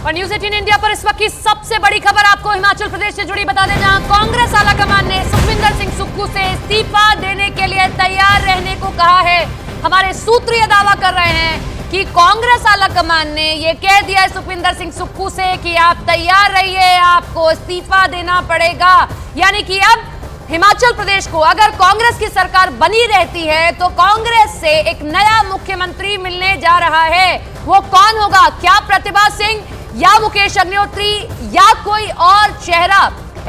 और news 18 India पर इस वक्त की सबसे बड़ी खबर आपको हिमाचल प्रदेश से जुड़ी बता दें, जहां कांग्रेस आलाकमान ने सुखविंदर सिंह सुक्खू से इस्तीफा देने के लिए तैयार रहने को कहा है। हमारे सूत्र ये दावा कर रहे हैं कि कांग्रेस आलाकमान ने ये कह दिया है सुखविंदर सिंह सुक्खू से कि आप तैयार रहिए, आपको इस्तीफा देना पड़ेगा। यानी कि अब हिमाचल प्रदेश को अगर कांग्रेस की सरकार बनी रहती है तो कांग्रेस से एक नया मुख्यमंत्री मिलने जा रहा है। वो कौन होगा? क्या प्रतिभा सिंह या मुकेश अग्निहोत्री या कोई और चेहरा?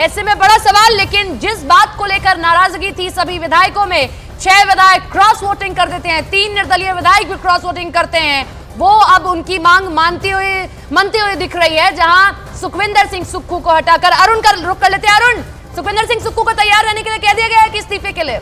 ऐसे में बड़ा सवाल। लेकिन जिस बात को लेकर नाराजगी थी सभी विधायकों में, 6 विधायक क्रॉस वोटिंग कर देते हैं, 3 निर्दलीय विधायक भी क्रॉस वोटिंग करते हैं, वो अब उनकी मांग मानती हुई दिख रही है। जहां सुखविंदर सिंह सुक्खू को हटाकर अरुण का रुख कर लेते हैं। अरुण, सुखविंदर सिंह सुक्खू को तैयार रहने के लिए कह दिया गया है कि इस्तीफे के लिए?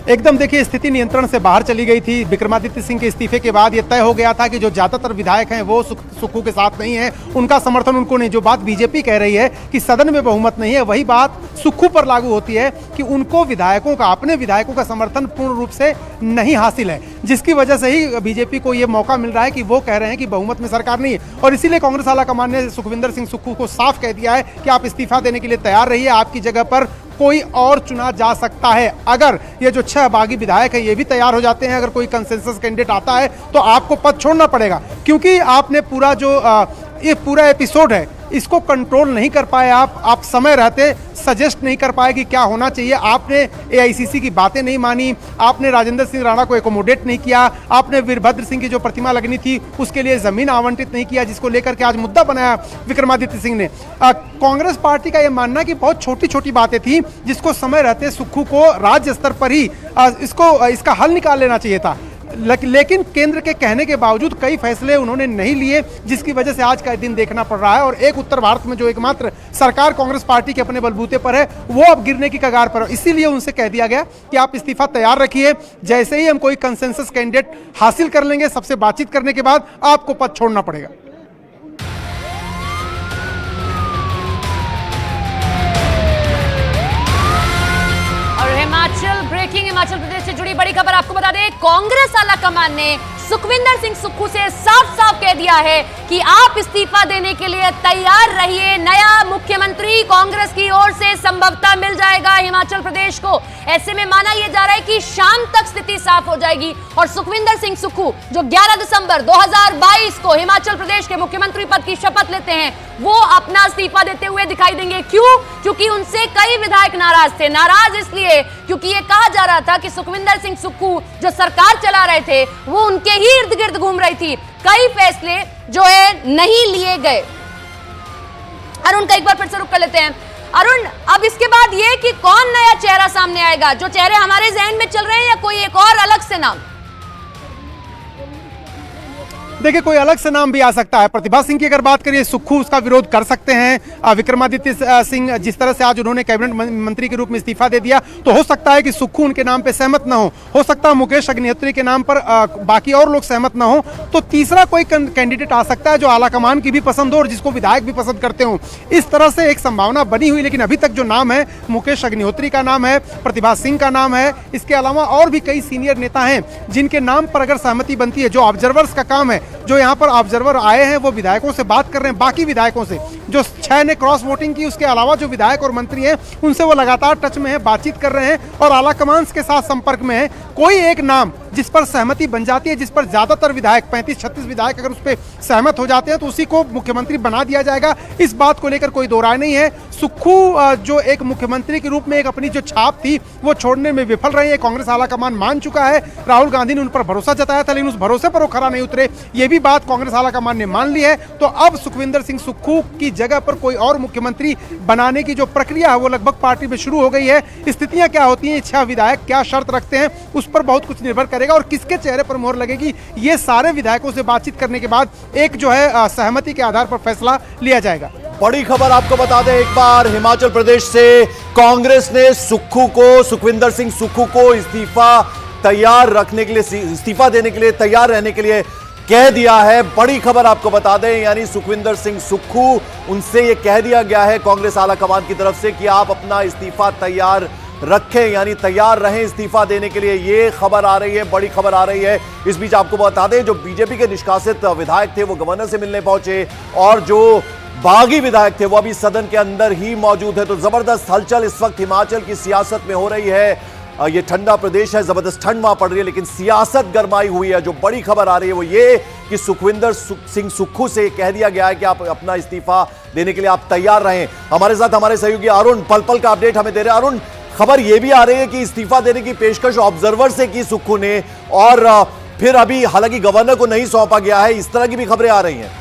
एकदम देखिए, स्थिति नियंत्रण से बाहर चली गई थी। विक्रमादित्य सिंह के इस्तीफे के बाद यह तय हो गया था कि जो ज्यादातर विधायक हैं वो सुक्खू के साथ नहीं है, उनका समर्थन उनको नहीं। जो बात बीजेपी कह रही है कि सदन में बहुमत नहीं है, वही बात सुक्खू पर लागू होती है कि उनको विधायकों का, अपने विधायकों का समर्थन पूर्ण रूप से नहीं हासिल है, जिसकी वजह से ही बीजेपी को यह मौका मिल रहा है कि वो कह रहे हैं कि बहुमत में सरकार नहीं है। और इसीलिए कांग्रेस आलाकमान ने सुखविंदर सिंह सुक्खू को साफ कह दिया है कि आप इस्तीफा देने के लिए तैयार रहिए, आपकी जगह पर कोई और चुना जा सकता है। अगर ये जो 6 बागी विधायक हैं ये भी तैयार हो जाते हैं, अगर कोई कंसेंसस कैंडिडेट आता है तो आपको पद छोड़ना पड़ेगा, क्योंकि आपने पूरा जो ये पूरा एपिसोड है इसको कंट्रोल नहीं कर पाए। आप समय रहते सजेस्ट नहीं कर पाए कि क्या होना चाहिए। आपने एआईसीसी की बातें नहीं मानी, आपने राजेंद्र सिंह राणा को एकोमोडेट नहीं किया, आपने वीरभद्र सिंह की जो प्रतिमा लगनी थी उसके लिए जमीन आवंटित नहीं किया, जिसको लेकर के आज मुद्दा बनाया विक्रमादित्य सिंह ने। कांग्रेस पार्टी का यह मानना कि बहुत छोटी छोटी बातें थी जिसको समय रहते सुक्खू को राज्य स्तर पर ही इसका हल निकाल लेना चाहिए था। लेकिन केंद्र के कहने के बावजूद कई फैसले उन्होंने नहीं लिए, जिसकी वजह से आज का दिन देखना पड़ रहा है। और एक उत्तर भारत में जो एकमात्र सरकार कांग्रेस पार्टी के अपने बलबूते पर है वो अब गिरने की कगार पर है। इसीलिए उनसे कह दिया गया कि आप इस्तीफा तैयार रखिए, जैसे ही हम कोई कंसेंसस कैंडिडेट हासिल कर लेंगे, सबसे बातचीत करने के बाद आपको पद छोड़ना पड़ेगा। हिमाचल प्रदेश से जुड़ी बड़ी खबर आपको बता दें, कांग्रेस आलाकमान ने सुखविंदर सिंह सुक्खू से साफ कह दिया है कि आप इस्तीफा देने के लिए तैयार रहिए। नया मुख्यमंत्री कांग्रेस की ओर से संभवतः मिल जाएगा हिमाचल प्रदेश को। ऐसे में माना यह जा रहा है कि शाम तक स्थिति साफ हो जाएगी और सुखविंदर सिंह सुक्खू जो 11 दिसंबर 2022 को हिमाचल प्रदेश के मुख्यमंत्री पद की शपथ लेते हैं, वो अपना इस्तीफा देते हुए दिखाई देंगे। क्यों? क्योंकि उनसे कई विधायक नाराज थे। नाराज इसलिए क्योंकि ये कहा जा रहा था कि सुखविंदर सिंह सुक्खू जो सरकार चला रहे थे वो उनके ही इर्द गिर्द घूम रही थी, कई फैसले जो है नहीं लिए गए। अरुण का एक बार फिर से रुक कर लेते हैं। अरुण, अब इसके बाद ये कि कौन नया चेहरा सामने आएगा? जो चेहरे हमारे जहन में चल रहे हैं या कोई एक और अलग से नाम? देखिए, कोई अलग से नाम भी आ सकता है। प्रतिभा सिंह की अगर बात करिए, सुक्खू उसका विरोध कर सकते हैं। विक्रमादित्य सिंह जिस तरह से आज उन्होंने कैबिनेट मंत्री के रूप में इस्तीफा दे दिया, तो हो सकता है कि सुक्खू उनके नाम पे सहमत ना हो सकता है मुकेश अग्निहोत्री के नाम पर बाकी और लोग सहमत ना हो, तो तीसरा कोई कैंडिडेट आ सकता है जो आलाकमान की भी पसंद हो और जिसको विधायक भी पसंद करते हो। इस तरह से एक संभावना बनी हुई, लेकिन अभी तक जो नाम है मुकेश अग्निहोत्री का नाम है, प्रतिभा सिंह का नाम है, इसके अलावा और भी कई सीनियर नेता हैं जिनके नाम पर अगर सहमति बनती है। जो ऑब्जर्वर्स का काम है, जो यहाँ पर ऑब्जर्वर आए हैं वो विधायकों से बात कर रहे हैं, बाकी विधायकों से जो 6 ने क्रॉस वोटिंग की, उसके अलावा जो विधायक और मंत्री हैं उनसे वो लगातार टच में है, बातचीत कर रहे हैं और आलाकमान के साथ संपर्क में है। कोई एक नाम जिस पर सहमति बन जाती है, जिस पर ज्यादातर विधायक 35-36 विधायक अगर उस पर सहमत हो जाते हैं तो उसी को मुख्यमंत्री बना दिया जाएगा। इस बात को लेकर कोई दो राय नहीं है। सुक्खू जो एक मुख्यमंत्री के रूप में एक अपनी जो छाप थी वो छोड़ने में विफल रहे हैं, कांग्रेस आलाकमान मान चुका है। राहुल गांधी ने उन पर भरोसा जताया था, लेकिन उस भरोसे पर वो खरा नहीं उतरे, ये भी बात कांग्रेस आलाकमान ने मान ली है। तो अब सुखविंदर सिंह सुक्खू की जगह पर कोई और मुख्यमंत्री बनाने की जो प्रक्रिया है वो लगभग पार्टी में शुरू हो गई है। स्थितियां क्या होती हैं, 6 विधायक क्या शर्त रखते हैं, उस पर बहुत कुछ निर्भर करेगा और किसके चेहरे पर मोहर लगेगी, ये सारे विधायकों से बातचीत करने के बाद एक जो है सहमति के आधार पर फैसला लिया जाएगा। बड़ी खबर आपको बता दें एक बार, हिमाचल प्रदेश से कांग्रेस ने सुखविंदर सिंह सुक्खू को इस्तीफा देने के लिए तैयार रहने के लिए कह दिया है। बड़ी खबर आपको बता दें, यानी सुखविंदर सिंह सुक्खू, उनसे यह कह दिया गया है कांग्रेस आलाकमान की तरफ से कि आप अपना इस्तीफा तैयार रखें, यानी तैयार रहें इस्तीफा देने के लिए। ये खबर आ रही है, बड़ी खबर आ रही है। इस बीच आपको बता दें, जो बीजेपी के निष्कासित विधायक थे वो गवर्नर से मिलने पहुंचे और जो बागी विधायक थे वो अभी सदन के अंदर ही मौजूद है। तो जबरदस्त हलचल इस वक्त हिमाचल की सियासत में हो रही है। ये ठंडा प्रदेश है, जबरदस्त ठंड वहां पड़ रही है, लेकिन सियासत गरमाई हुई है। जो बड़ी खबर आ रही है वो ये कि सुखविंदर सिंह सुक्खू से कह दिया गया है कि आप अपना इस्तीफा देने के लिए आप तैयार रहें। हमारे साथ हमारे सहयोगी अरुण पल पल का अपडेट हमें दे रहे हैं। अरुण, खबर यह भी आ रही है कि इस्तीफा देने की पेशकश ऑब्जर्वर से की सुक्खू ने, और फिर अभी हालांकि गवर्नर को नहीं सौंपा गया है, इस तरह की भी खबरें आ रही हैं।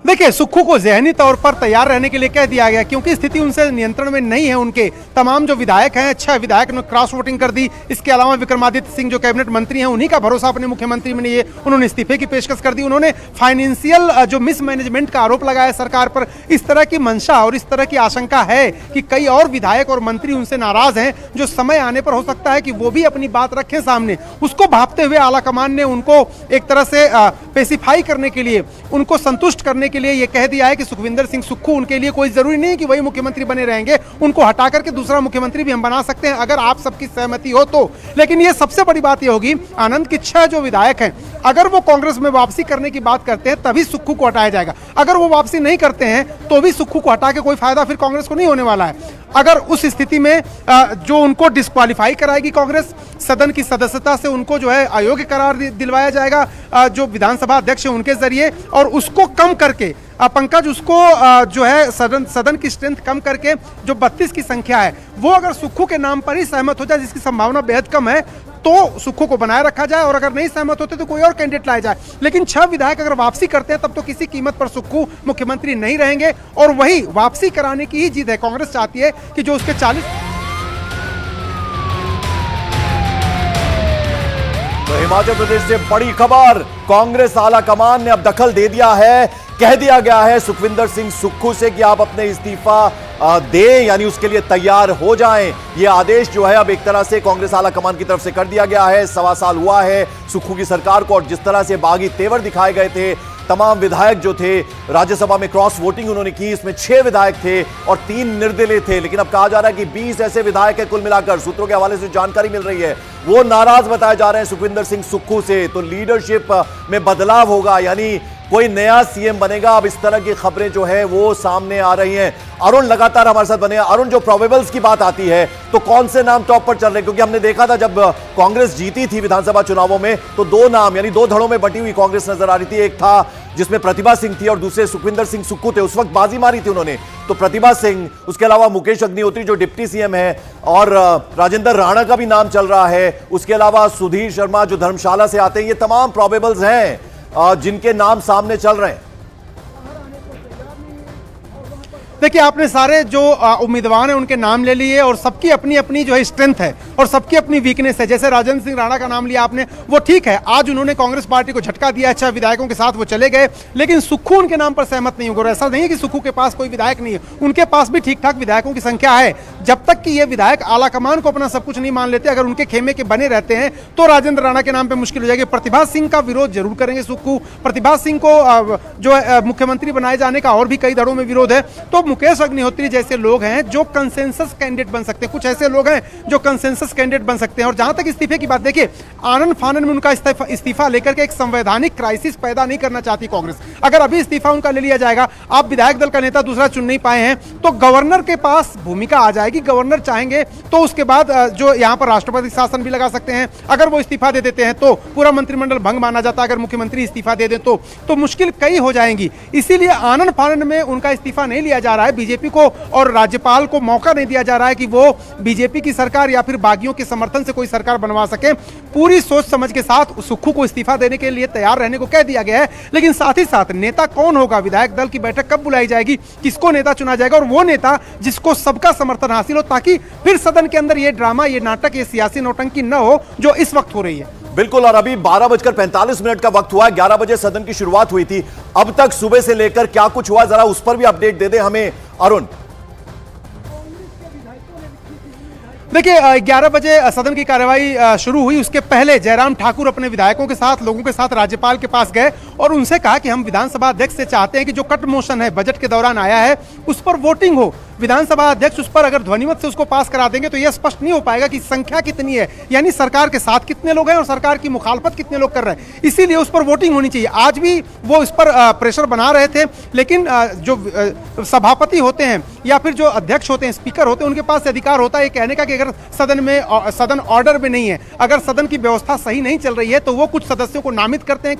देखिए, सुक्खू को ज़हनी तौर पर तैयार रहने के लिए कह दिया गया, क्योंकि स्थिति उनसे नियंत्रण में नहीं है। उनके तमाम जो विधायक हैं, 6 विधायक ने क्रॉस वोटिंग कर दी। इसके अलावा विक्रमादित्य सिंह जो कैबिनेट मंत्री हैं, उन्हीं का भरोसा अपने मुख्यमंत्री में नहीं है, उन्होंने इस्तीफे की पेशकश कर दी। उन्होंने फाइनेंशियल जो मिसमैनेजमेंट का आरोप लगाया सरकार पर। इस तरह की मंशा और इस तरह की आशंका है कि कई और विधायक और मंत्री उनसे नाराज हैं, जो समय आने पर हो सकता है कि वो भी अपनी बात रखें सामने। उसको भांपते हुए आलाकमान ने उनको एक तरह से पेसिफाई करने के लिए, उनको संतुष्ट करने के लिए यह कह दिया है कि सुखविंदर सिंह सुक्खू उनके लिए कोई जरूरी नहीं कि वही मुख्यमंत्री बने रहेंगे, उनको हटा करके दूसरा मुख्यमंत्री भी हम बना सकते हैं अगर आप सबकी सहमति हो तो। लेकिन यह सबसे बड़ी बात यह होगी, आनंद की 6 जो विधायक हैं, अगर वो कांग्रेस में वापसी करने की बात करते हैं तभी सुक्खू को हटाया जाएगा। अगर वो वापसी नहीं करते हैं तो भी सुक्खू को हटा के कोई फायदा फिर कांग्रेस को नहीं होने वाला है। अगर उस स्थिति में जो उनको डिस्क्वालीफाई कराएगी कांग्रेस, सदन की सदस्यता से उनको जो है अयोग्य करार दिलवाया जाएगा जो विधानसभा अध्यक्ष है उनके जरिए, और उसको कम करके पंकज, उसको जो है सदन की स्ट्रेंथ कम करके जो 32 की संख्या है वो अगर सुक्खू के नाम पर ही सहमत हो जाए, जिसकी संभावना बेहद कम है, तो सुक्खू को बनाए रखा जाए, और अगर नहीं सहमत होते तो कोई और कैंडिडेट लाया जाए। लेकिन 6 विधायक अगर वापसी करते हैं तब तो किसी कीमत पर सुक्खू मुख्यमंत्री नहीं रहेंगे, और वही वापसी कराने की ही जिद है। कांग्रेस चाहती है कि जो उसके 40। तो हिमाचल प्रदेश से बड़ी खबर, कांग्रेस आला कमान ने अब दखल दे दिया है। कह दिया गया है सुखविंदर सिंह सुक्खू से कि आप अपने इस्तीफा दें, यानी उसके लिए तैयार हो जाएं। यह आदेश जो है अब एक तरह से कांग्रेस आला कमान की तरफ से कर दिया गया है। 1.25 साल हुआ है सुक्खू की सरकार को, और जिस तरह से बागी तेवर दिखाए गए थे, तमाम विधायक जो थे राज्यसभा में क्रॉस वोटिंग उन्होंने की, इसमें 6 विधायक थे और 3 निर्दलीय थे। लेकिन अब कहा जा रहा है कि 20 ऐसे विधायक है कुल मिलाकर। सूत्रों के हवाले से जानकारी मिल रही है वो नाराज बताए जा रहे हैं सुखविंदर सिंह सुक्खू से। तो लीडरशिप में बदलाव होगा, यानी कोई नया सीएम बनेगा। अब इस तरह की खबरें जो है वो सामने आ रही हैं। अरुण लगातार हमारे साथ बने। अरुण, जो प्रोबेबल्स की बात आती है तो कौन से नाम टॉप पर चल रहे हैं? क्योंकि हमने देखा था जब कांग्रेस जीती थी विधानसभा चुनावों में तो 2 नाम, यानी 2 धड़ों में बटी हुई कांग्रेस नजर आ रही थी। एक था जिसमें प्रतिभा सिंह थी और दूसरे सुखविंदर सिंह सुक्खू थे। उस वक्त बाजी मारी थी उन्होंने, तो प्रतिभा सिंह, उसके अलावा मुकेश अग्निहोत्री जो डिप्टी सीएम है, और राजेंद्र राणा का भी नाम चल रहा है। उसके अलावा सुधीर शर्मा जो धर्मशाला से आते हैं। ये तमाम प्रोबेबल्स हैं जिनके नाम सामने चल रहे हैं। देखिए, आपने सारे जो उम्मीदवार हैं उनके नाम ले लिए, और सबकी अपनी अपनी जो है स्ट्रेंथ है और सबकी अपनी वीकनेस है। जैसे राजेंद्र सिंह राणा का नाम लिया आपने, वो ठीक है, आज उन्होंने कांग्रेस पार्टी को झटका दिया, 6 विधायकों के साथ वो चले गए, लेकिन सुक्खू उनके नाम पर सहमत नहीं होगा। ऐसा नहीं है कि सुक्खू के पास कोई विधायक नहीं है, उनके पास भी ठीक ठाक विधायकों की संख्या है। जब तक कि ये विधायक आलाकमान को अपना सब कुछ नहीं मान लेते, अगर उनके खेमे के बने रहते हैं तो राजेंद्र राणा के नाम पर मुश्किल हो जाएगी। प्रतिभा सिंह का विरोध जरूर करेंगे सुक्खू। प्रतिभा सिंह को जो है मुख्यमंत्री बनाए जाने का और भी कई धड़ों में विरोध है। तो मुकेश अग्निहोत्री जैसे लोग हैं जो कंसेंसस कैंडिडेट बन सकते हैं, कुछ ऐसे लोग हैं जो कंसेंसस कैंडिडेट बन सकते हैं। और जहां तक इस्तीफे की बात, देखिए, आनन फानन में उनका इस्तीफा लेकर के एक संवैधानिक क्राइसिस पैदा नहीं करना चाहती कांग्रेस। अगर अभी इस्तीफा उनका ले लिया जाएगा, आप विधायक दल का नेता दूसरा चुन नहीं पाए हैं, तो गवर्नर के पास भूमिका आ जाएगी। गवर्नर चाहेंगे तो उसके बाद जो यहां पर राष्ट्रपति शासन भी लगा सकते हैं। अगर वो इस्तीफा दे देते हैं तो पूरा मंत्रिमंडल भंग माना जाता है। अगर मुख्यमंत्री इस्तीफा दे दें तो मुश्किल कई हो जाएंगी। इसीलिए आनन फानन में उनका इस्तीफा नहीं लिया जा रहा है। बीजेपी को और राज्यपाल को मौका नहीं दिया जा रहा है कि वो बीजेपी की सरकार या फिर बागियों के समर्थन से कोई सरकार बनवा सके। पूरी सोच समझ के साथ सुक्खू को इस्तीफा देने के लिए तैयार रहने को कह दिया गया है। लेकिन साथ ही साथ नेता कौन होगा, विधायक दल की बैठक कब बुलाई जाएगी, किसको नेता चुना जाएगा, और वो नेता जिसको सबका समर्थन हासिल हो, ताकि फिर सदन के अंदर ये ड्रामा, ये नाटक, ये सियासी नौटंकी न हो जो इस वक्त हो रही है। बिल्कुल। और अभी 12:45 का वक्त हुआ है, 11 बजे सदन की शुरुआत हुई थी। अब तक सुबह से लेकर क्या कुछ हुआ, जरा उस पर भी अपडेट दे दे हमें अरुण। देखिए, 11 बजे सदन की कार्यवाही शुरू हुई। उसके पहले जयराम ठाकुर अपने विधायकों के साथ, लोगों के साथ राज्यपाल के पास गए और उनसे कहा कि हम विधानसभा अध्यक्ष से चाहते हैं कि जो कट मोशन है बजट के दौरान आया है उस पर वोटिंग हो। विधानसभा अध्यक्ष उस पर अगर ध्वनिमत से उसको पास करा देंगे तो यह स्पष्ट नहीं हो पाएगा कि संख्या कितनी है, यानी सरकार के साथ कितने लोग हैं और सरकार की मुखालफत कितने लोग कर रहे हैं। इसीलिए उस पर वोटिंग होनी चाहिए। आज भी वो इस पर प्रेशर बना रहे थे, लेकिन जो सभापति होते हैं या फिर जो अध्यक्ष होते हैं, स्पीकर होते हैं, उनके पास अधिकार होता है कहने का कि अगर सदन ऑर्डर में नहीं है, अगर सदन की व्यवस्था सही नहीं चल रही है तो वो कुछ सदस्यों को नामित करते हैं,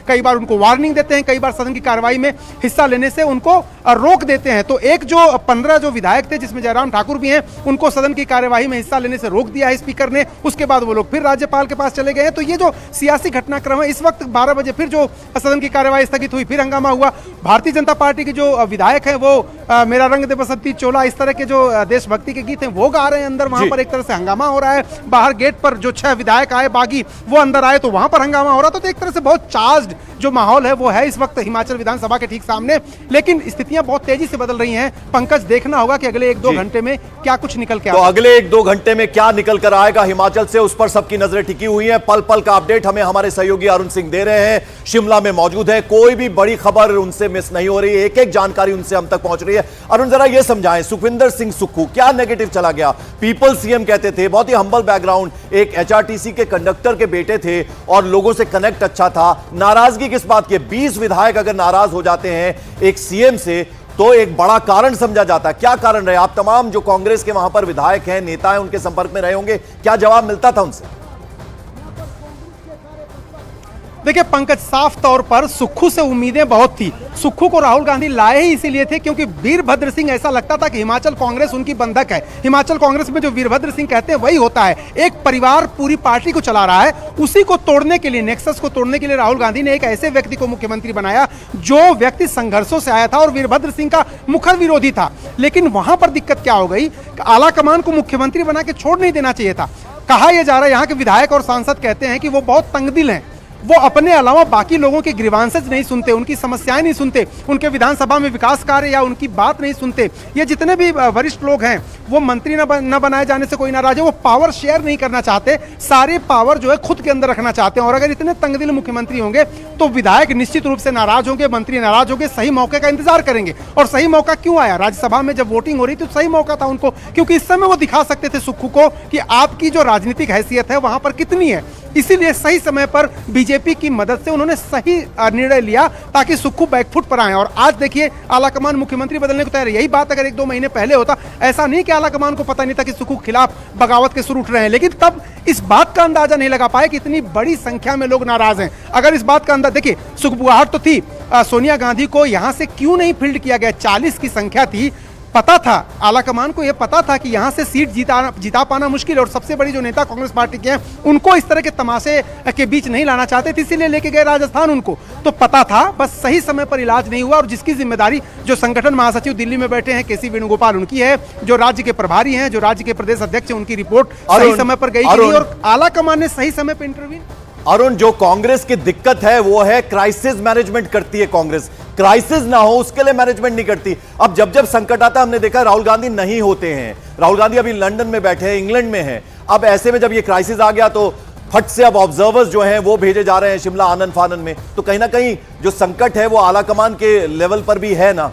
कई बार उनको वार्निंग देते हैं, कई बार सदन की कार्रवाई में हिस्सा लेने से उनको रोक देते हैं। तो एक जो 15 जो विधायक थे, जिसमें जयराम ठाकुर भी हैं, उनको सदन की कार्यवाही में हिस्सा लेने से रोक दिया है स्पीकर ने। उसके बाद वो लोग फिर राज्यपाल के पास चले गए हैं। तो ये जो सियासी घटनाक्रम है, इस वक्त 12 बजे फिर जो सदन की कार्यवाही स्थगित हुई, फिर हंगामा हुआ। भारतीय जनता पार्टी के जो विधायक हैं वो मेरा रंग दे बसंती चोला, इस तरह के जो देशभक्ति के गीत हैं वो गा रहे हैं अंदर। वहां पर एक तरह से हंगामा हो रहा है। बाहर गेट पर जो 6 विधायक आए बागी, वो अंदर आए तो वहां पर हंगामा हो रहा था। तो एक तरह से बहुत चार्ज्ड जो माहौल है वो है इस वक्त हिमाचल विधानसभा के ठीक सामने। लेकिन स्थितियां बहुत तेजी से बदल रही हैं। पंकज, देखना होगा कि अगले 1-2 घंटे में क्या कुछ निकल के तो अगले 1-2 घंटे में क्या निकल कर आएगा हिमाचल से, उस पर सबकी नजरें टिकी हुई हैं। पल पल का अपडेट हमें हमारे सहयोगी अरुण सिंह दे रहे हैं, शिमला में मौजूद है। कोई भी बड़ी खबर उनसे मिस नहीं हो रही है, एक एक जानकारी उनसे हम तक पहुंच रही है। अरुण, जरा यह समझाएं, सुखविंदर सिंह सुक्खू क्या नेगेटिव चला गया? पीपल सीएम कहते थे, बहुत ही हम्बल बैकग्राउंड, एक एचआरटीसी के कंडक्टर के बेटे थे और लोगों से कनेक्ट अच्छा था। नाराजगी किस बात की? 20 विधायक अगर नाराज हो जाते हैं एक सीएम से तो एक बड़ा कारण समझा जाता है। क्या कारण रहे? आप तमाम जो कांग्रेस के वहां पर विधायक हैं, नेता हैं, उनके संपर्क में रहे होंगे, क्या जवाब मिलता था उनसे? देखिए पंकज, साफ तौर पर सुक्खू से उम्मीदें बहुत थी। सुक्खू को राहुल गांधी लाए ही इसीलिए थे क्योंकि वीरभद्र सिंह, ऐसा लगता था कि हिमाचल कांग्रेस उनकी बंधक है। हिमाचल कांग्रेस में जो वीरभद्र सिंह कहते हैं वही होता है। एक परिवार पूरी पार्टी को चला रहा है, उसी को तोड़ने के लिए, नेक्सस को तोड़ने के लिए राहुल गांधी ने एक ऐसे व्यक्ति को मुख्यमंत्री बनाया जो व्यक्ति संघर्षों से आया था और वीरभद्र सिंह का मुखर विरोधी था। लेकिन वहां पर दिक्कत क्या हो गई? आला कमान को मुख्यमंत्री बना के छोड़ नहीं देना चाहिए था। कहा यह जा रहा है, यहाँ के विधायक और सांसद कहते हैं कि वो बहुत तंगदिल हैं। वो अपने अलावा बाकी लोगों के ग्रीवांसेस नहीं सुनते, उनकी समस्याएं नहीं सुनते, उनके विधानसभा में विकास कार्य या उनकी बात नहीं सुनते। ये जितने भी वरिष्ठ लोग हैं वो मंत्री न बनाए जाने से कोई नाराज है। वो पावर शेयर नहीं करना चाहते, सारे पावर जो है खुद के अंदर रखना चाहते हैं। और अगर इतने तंगदिल मुख्यमंत्री होंगे तो विधायक निश्चित रूप से नाराज होंगे, मंत्री नाराज होंगे, सही मौके का इंतजार करेंगे। और सही मौका क्यों आया? राज्यसभा में जब वोटिंग हो रही थी तो सही मौका था उनको, क्योंकि इस समय वो दिखा सकते थे सुक्खू को कि आपकी जो राजनीतिक हैसियत है वहां पर कितनी है। इसीलिए सही समय पर बीजेपी की मदद से उन्होंने सही निर्णय लिया ताकि सुक्खू बैकफुट पर आए। और आज देखिए आलाकमान मुख्यमंत्री बदलने को तैयार है। यही बात अगर 1-2 महीने पहले होता, ऐसा नहीं कि आलाकमान को पता नहीं था कि सुक्खू के खिलाफ बगावत के सुर उठ रहे हैं, लेकिन तब इस बात का अंदाजा नहीं लगा पाए कि इतनी बड़ी संख्या में लोग नाराज हैं। अगर इस बात का अंदाजा, देखिए सुखबुगाहट तो थी, सोनिया गांधी को यहां से क्यों नहीं फील्ड किया गया? 40 की संख्या थी, पता था, आलाकमान को यह पता था कि यहां से सीट जिता पाना मुश्किल है। और सबसे बड़ी जो नेता कांग्रेस पार्टी के हैं उनको इस तरह के तमाशे के बीच नहीं लाना चाहते थे, इसीलिए लेके गए राजस्थान। उनको तो पता था, बस सही समय पर इलाज नहीं हुआ। और जिसकी जिम्मेदारी जो संगठन महासचिव दिल्ली में बैठे हैं केसी वेणुगोपाल, उनकी है, जो राज्य के प्रभारी हैं, जो राज्य के प्रदेश अध्यक्ष हैं, उनकी रिपोर्ट सही समय पर गई नहीं और आलाकमान ने सही समय पर इंटरव्यू। अरुण, जो कांग्रेस की दिक्कत है वो है क्राइसिस मैनेजमेंट करती है कांग्रेस। क्राइसिस ना हो उसके लिए मैनेजमेंट नहीं करती। अब जब जब संकट आता है, हमने देखा राहुल गांधी नहीं होते हैं। राहुल गांधी अभी लंदन में बैठे हैं, इंग्लैंड में हैं। अब ऐसे में जब ये क्राइसिस आ गया तो फट से अब ऑब्जर्वर्स जो हैं वो भेजे जा रहे हैं शिमला आनन फानन में। तो कहीं ना कहीं जो संकट है वो आलाकमान के लेवल पर भी है ना।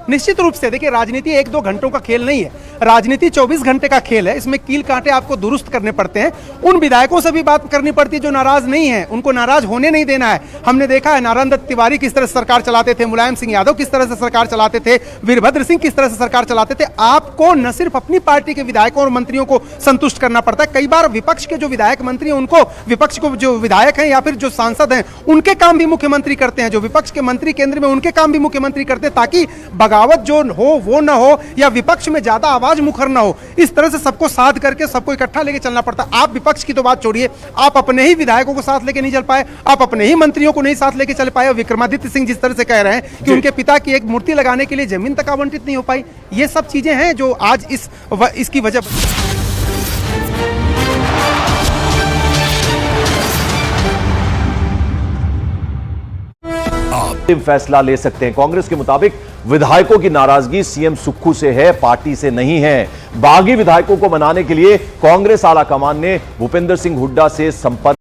निश्चित रूप से देखिए, राजनीति 1-2 घंटों का खेल नहीं है, राजनीति 24 घंटे का खेल है। इसमें कील कांटे आपको दुरुस्त करने पड़ते हैं। उन विधायकों से भी बात करनी पड़ती है जो नाराज नहीं है, उनको नाराज होने नहीं देना है। हमने देखा है नारायण दत्त तिवारी किस तरह से सरकार चलाते थे, मुलायम सिंह यादव किस तरह से सरकार चलाते थे, वीरभद्र सिंह किस तरह से सरकार चलाते थे। आपको न सिर्फ अपनी पार्टी के विधायकों और मंत्रियों को संतुष्ट करना पड़ता है, कई बार विपक्ष के जो विधायक मंत्री हैं उनको, विपक्ष को जो विधायक हैं या फिर जो सांसद हैं उनके काम भी मुख्यमंत्री करते हैं, जो विपक्ष के मंत्री केंद्र में उनके काम भी मुख्यमंत्री करते हैं, ताकि बगावत जो हो वो ना हो या विपक्ष में ज्यादा आवाज मुखर ना हो। इस तरह से सबको साथ करके सबको इकट्ठा लेके चलना पड़ता है। आप विपक्ष की तो बात छोड़िए, आप अपने ही विधायकों को साथ लेके नहीं चल पाए, आप अपने ही मंत्रियों को नहीं साथ लेके चल पाए। विक्रमादित्य सिंह जिस तरह से कह रहे हैं कि उनके पिता की एक मूर्ति लगाने के लिए जमीन तक आवंटित नहीं हो पाई, ये सब चीजें हैं जो आज इसकी वजह। फैसला ले सकते हैं। कांग्रेस के मुताबिक विधायकों की नाराजगी सीएम सुक्खू से है, पार्टी से नहीं है। बागी विधायकों को मनाने के लिए कांग्रेस आला कमान ने भूपेंद्र सिंह हुड्डा से संपर्क